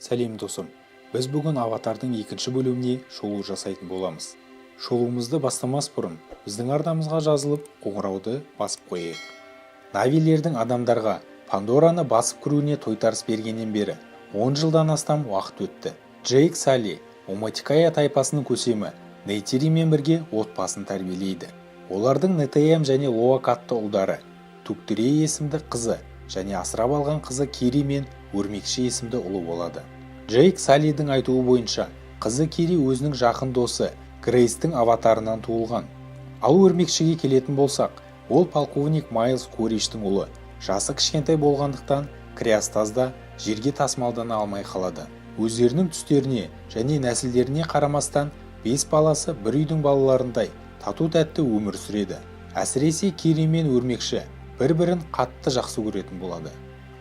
Сәлем досым, біз бүгін аватардың екінші бөліміне шолу жасайтын боламыз. Шолуымызды бастамас бұрын біздің арнамызға жазылып қоңырауды басып қойайық. Навилердің адамдарға Пандораны басып кіруіне тойтарыс бергеннен бері 10 жылдан астам уақыт өтті. Джейк Салли Оматикая тайпасының көсемі Нейтеримен бірге отбасын тәрбиелейді. Олардың Нетеям және Лоак атты ұлдары, Туктурей есімді қызы және асырап алған қызы Кири мен өрмекші есімді ұлы болады. Джейк Саллидің айтуы бойынша, қызы Кири өзінің жақын досы Грейстің аватарынан туылған. Ал өрмекшіге келетін болсақ, ол полковник Майлз Кориштің ұлы. Жасы кішкентай болғандықтан Криостазда жерге тасымалдана алмай қалады. Өздерінің түстеріне және нәсілдеріне қарамастан 5 баласы бір үйдің балаларындай тату-тәтті өмір сүреді. Әсіресе Кири мен өрмекші бір-бірін қатты жақсы көретін болады.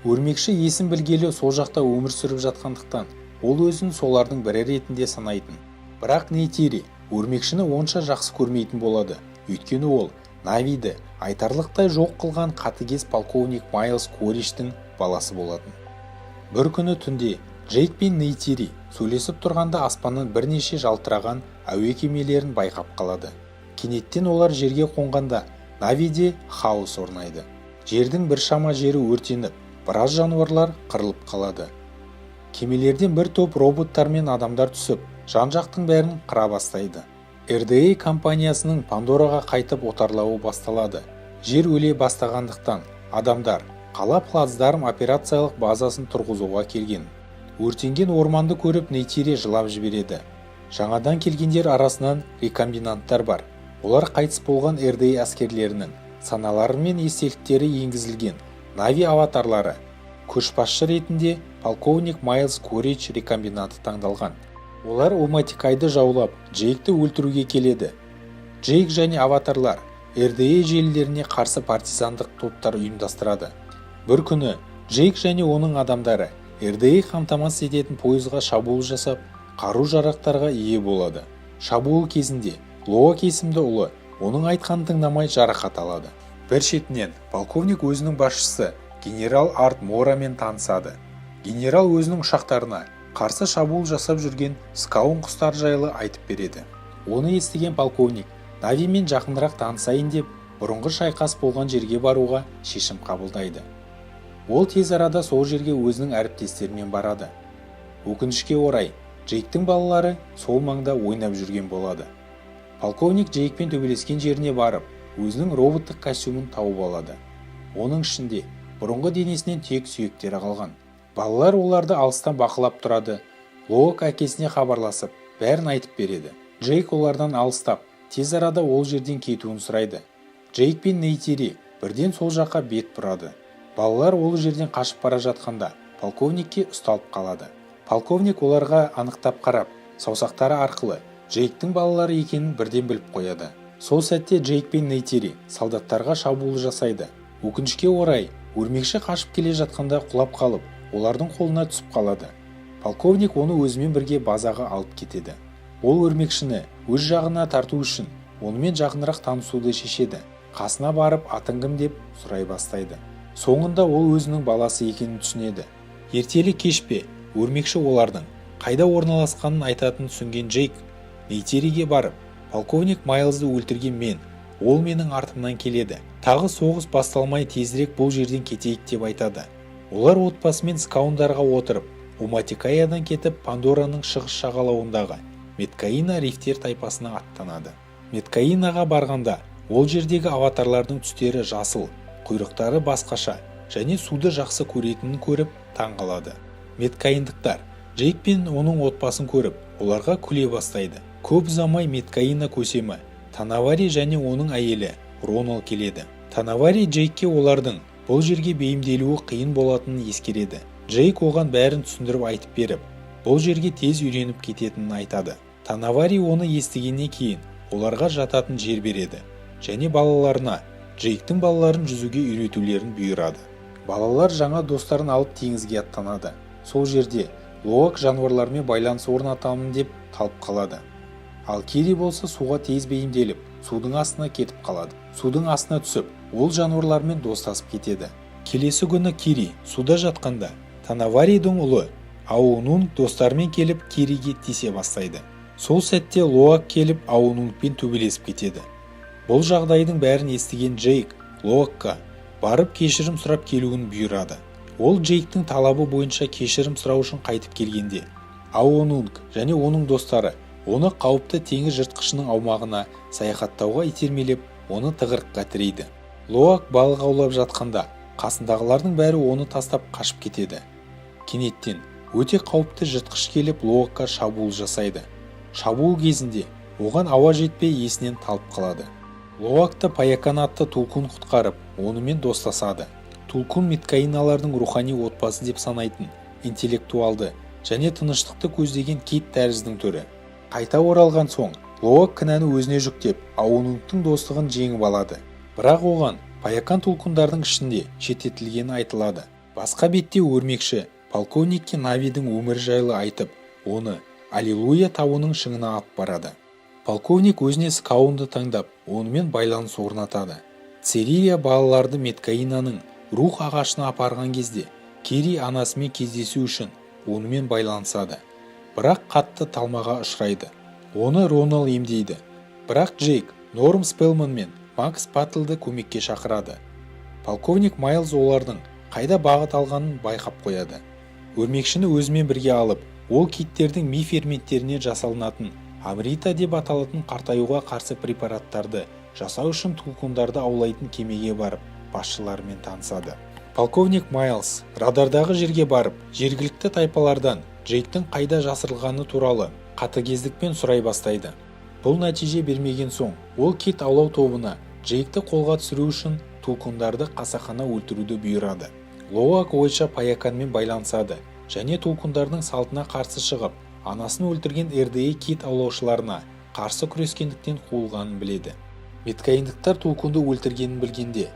Өрмекші есін білгелі сол жақта өмір сүріп жатқандықтан, ол өзін солардың бірі ретінде санайтын. Бірақ Нейтири өрмекшіні онша жақсы көрмейтін болады. Өйткені ол Навиді айтарлықтай жоқ қылған қатыгез полковник Майлз Кориштің баласы болатын. Бір күні түнде Джейк пен Нейтири сөйлесіп тұрғанда аспаннан бірнеше жалтыраған әуе кемелерін байқап қалады. Кенеттен олар жерге қонғанда Навиде хаос орнайды. Жердің біршама жері өртеніп, біраз жануарлар қырылып қалады. Кемелерден бір топ роботтар мен адамдар түсіп, жан-жақтың бәрін қыра бастайды. RDA компаниясының Пандораға қайтып отарлауы басталады. Жер өле бастағандықтан адамдар қала плацдарм операциялық базасын тұрғызуға келген. Өртенген орманды көріп Нейтири жылап жібереді. Жаңадан келгендер арасынан рекомбинанттар бар. Олар қайтыс болған RDA әскерлерінің саналары мен естеліктері енгізілген Нави аватарлары. Көшбасшы ретінде полковник Майлз Корич рекомбинаты таңдалған. Олар Оматикайды жаулап, Джейкті өлтіруге келеді. Джейк және аватарлар RDA желілеріне қарсы партизандық топтар ұйымдастырады. Бір күні Джейк және оның адамдары RDA қамтамасыз ететін пойызға шабуыл жасап, қару-жарақтарға ие болады. Шабуыл кезінде Лоак есімді ұлы оның айтқанын тыңдамай жарақат алады. Бір шетінен полковник өзінің басшысы генерал Арт Морамен танысады. Генерал өзінің ұшақтарына қарсы шабуыл жасап жүрген скаун құстар жайлы айтып береді. Оны естіген полковник Навимен жақынырақ танысайын деп бұрынғы шайқас болған жерге баруға шешім қабылдайды. Ол тез арада сол жерге өзінің әріптестерімен барады. Өкінішке орай, Джейктің балалары сол маңда ойнап жүрген болады. Полковник Джейкпен төбелескен жеріне барып, өзінің роботтық костюмын тауып алады. Оның ішінде бұрынғы денесінен тек сүйектері қалған. Балалар оларды алыстан бақылап тұрады. Лоак әкесіне хабарласып, бәрін айтып береді. Джейк олардан алыстап, тез арада ол жерден кетуін сұрайды. Джейк пен Нейтири бірден сол жаққа бет бұрады. Балалар ол жерден қашып бара жатқанда полковникке ұсталып қалады. Полковник оларға анықтап қарап, саусақтары арқылы Джейктің балалары екенін бірден біліп қояды. Сол сәтте Джейк пен Нейтири солдаттарға шабуыл жасайды. Өкінішке орай, өрмекші қашып келе жатқанда құлап қалып, олардың қолына түсіп қалады. Полковник оны өзімен бірге базаға алып кетеді. Ол өрмекшіні өз жағына тарту үшін онымен жақынырақ танысуды шешеді. Қасына барып, атың кім деп сұрай бастайды. Соңында ол өзінің баласы екенін түсінеді. Ертелі кеш пе, өрмекші олардың қайда орналасқанын айтатын түсінген Джейк Нейтириге барып, полковник Майлзды өлтірген мен, ол менің артымнан келеді. Тағы соғыс басталмай тезірек бұл жерден кетейік деп айтады. Олар отбасымен скаундарға отырып, Оматикаядан кетіп Пандораның шығыс жағалауындағы Меткаина рифтер тайпасына аттанады. Меткаинаға барғанда, ол жердегі аватарлардың түстері жасыл, құйрықтары басқаша және суды жақсы көретінін көріп таңғалады. Меткаиндықтар Джейк пен оның отбасын көріп, оларға күле бастайды. Көп ұзамай Меткаина көсемі Танавари және оның әйелі Ронал келеді. Танавари Джейкке олардың бұл жерге бейімделуі қиын болатынын ескереді. Джейк оған бәрін түсіндіріп айтып беріп, бұл жерге тез үйреніп кететінін айтады. Танавари оны естігеннен кейін оларға жататын жер береді және балаларына Джейктің балаларын жүзуге үйретулерін бұйырады. Балалар жаңа достарын алып теңізге аттанады. Сол жерде Лоак жануарлармен байланыс орнатамын деп талып қалады. Ал Кири болса суға тез бейімделіп, судың астына кетіп қалады. Судың астына түсіп, ол жануарлармен достасып кетеді. Келесі күні Кири суда жатқанда Танаваридің ұлы Аунунг достарымен келіп Кириге тиісе бастайды. Сол сәтте Лоак келіп Аунунгпен төбелесіп кетеді. Бұл жағдайдың бәрін естіген Джейк Лоакқа барып кешірім сұрап келуін бұйырады. Ол Джейктің талабы бойынша кешірім сұрау үшін қайтып келгенде, Аунунг және оның достары оны қауіпті теңіз жыртқышының аумағына саяхаттауға итермелеп, оны тығырыққа тірейді. Лоак балық аулап жатқанда қасындағылардың бәрі оны тастап қашып кетеді. Кенеттен өте қауіпті жыртқыш келіп Лоакқа шабуыл жасайды. Шабуыл кезінде оған ауа жетпей есінен талып қалады. Лоакты Паякан атты Тулкун құтқарып, онымен достасады. Тулкун Меткаиналардың рухани отбасы деп санайтын, интеллектуалды және тыныштықты көздеген кит тәріздің түрі. Қайта оралған соң, Лоак кінәні өзіне жүктеп, Аунунгтың достығын жеңіп алады. Бірақ оған Паякан Тулкундардың ішінде шеттетілгені айтылады. Басқа бетте өрмекші полковникке Навидің өмірі жайлы айтып, оны Аллилуйя тауының шыңына алып барады. Полковник өзіне Скаунды таңдап, онымен байланыс орнатады. Церия балаларды Меткаинаның рух ағашына апарған кезде, Кири анасымен кездесу үшін онымен байланысады. Бірақ қатты талмаға ұшырайды. Оны Ронал емдейді. Бірақ Джейк, Норм Спелман мен Макс Патлды көмекке шақырады. Полковник Майлз олардың қайда бағыт алғанын байқап қояды. Өрмекшіні өзімен бірге алып, ол киттердің ми ферменттеріне жасалынатын Амрита деп аталатын қартаюға қарсы препараттарды жасау үшін тулкундарды аулайтын кемеге барып, басшыларымен танысады. Полковник Майлз радардағы жерге барып, жергілікті тайпалардан Джейктің қайда жасырылғаны туралы қатыгездікпен сұрай бастайды. Бұл нәтиже бермеген соң, ол кит аулау тобына Джейкті қолға түсіру үшін тулкундарды қасақана өлтіруді бұйырады. Лоак ойша Паяканмен байланысады және тулкундардың салтына қарсы шығып, анасын өлтірген РДИ кит аулаушыларына қарсы күрескендіктен қуылғанын біледі. Меткаиндықтар тулкунды өлтіргенін білгенде,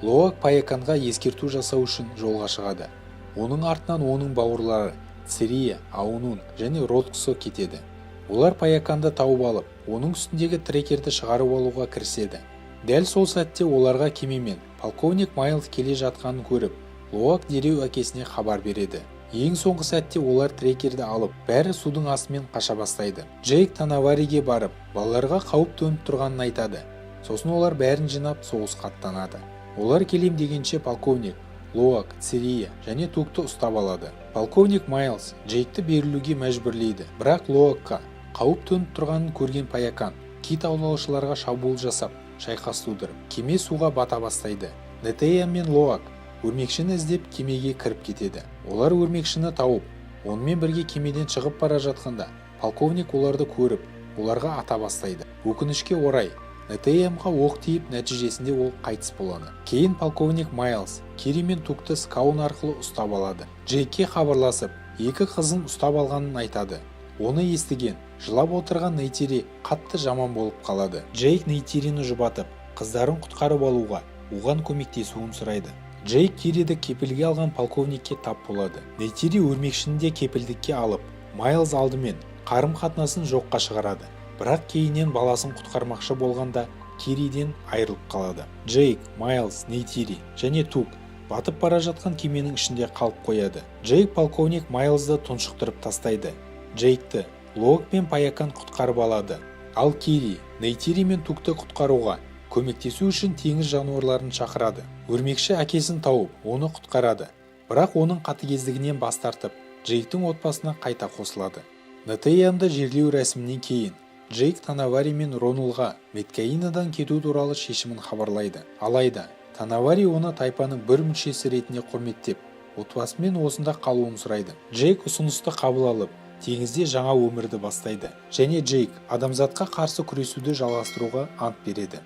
Лоак Паяканға ескерту жасау үшін жолға шығады. Оның артынан оның бауырлары Церия, Аунун және Ротқсо кетеді. Олар Паяканды тауып алып, оның үстіндегі трекерді шығарып алуға кіріседі. Дәл сол сәтте оларға кемемен полковник Майлз келе жатқанын көріп, Лоак дереу әкесіне хабар береді. Ең соңғы сәтте олар трекерді алып, бәрі судың астымен қаша бастайды. Джейк Танавариге барып, балаларға қауіп төніп тұрғанын айтады. Сосын олар бәрін жинап соғысқа аттанады. Олар келем дегенше полковник Лоак, Церия және Тукты ұстап алады. Полковник Майлз Джейкті берілуге мәжбүрлейді. Бірақ Лоакқа қауіп төніп тұрғанын көрген Паякан кит аулаушыларға шабуыл жасап, шайқас тудырып, кеме суға бата бастайды. Нетея мен Лоак өрмекшіні іздеп кемеге кіріп кетеді. Олар өрмекшіні тауып, онымен бірге кемеден шығып бара жатқанда, полковник оларды көріп, оларға ата бастайды. Өкінішке орай, Нетеямға оқ тиіп, нәтижесінде ол қайтыс болады. Кейін полковник Майлз Кири мен Тукты Скаун арқылы ұстап алады. Джейкке хабарласып, екі қызын ұстап алғанын айтады. Оны естіген, жылап отырған Нейтири қатты жаман болып қалады. Джейк Нейтирины жұбатып, қыздарын құтқарып алуға, оған көмектесуін сұрайды. Джейк Кириді кепілге алған полковникке тап болады. Нейтири өрмекшіні де кепілдікке алып, Майлз алдымен қарым-қатынасын жоққа шығарады. Бірақ кейіннен баласын құтқармақшы болғанда Кириден айырылып қалады. Джейк, Майлз, Нейтири және Тук батып бара жатқан кеменің ішінде қалып қояды. Джейк полковник Майлзды тұншықтырып тастайды. Джейкті Лоак пен Паякан құтқарып алады. Ал Кири, Нейтири мен Тукты құтқаруға көмектесу үшін теңіз жануарларын шақырады. Өрмекші әкесін тауып, оны құтқарады. Бірақ оның қатыгездігінен бас тартып, Джейктің отбасына қайта қосылады. Нетеямды жерлеу рәсімінен кейін Джейк Танавари мен Роналға Меткаинадан кету туралы шешімін хабарлайды. Алайда, Танавари оны тайпаның бір мүшесі ретінде құрметтеп, отбасымен осында қалуын сұрайды. Джейк ұсынысты қабыл алып, теңізде жаңа өмірді бастайды. Және Джейк адамзатқа қарсы күресуді жалғастыруға ант береді.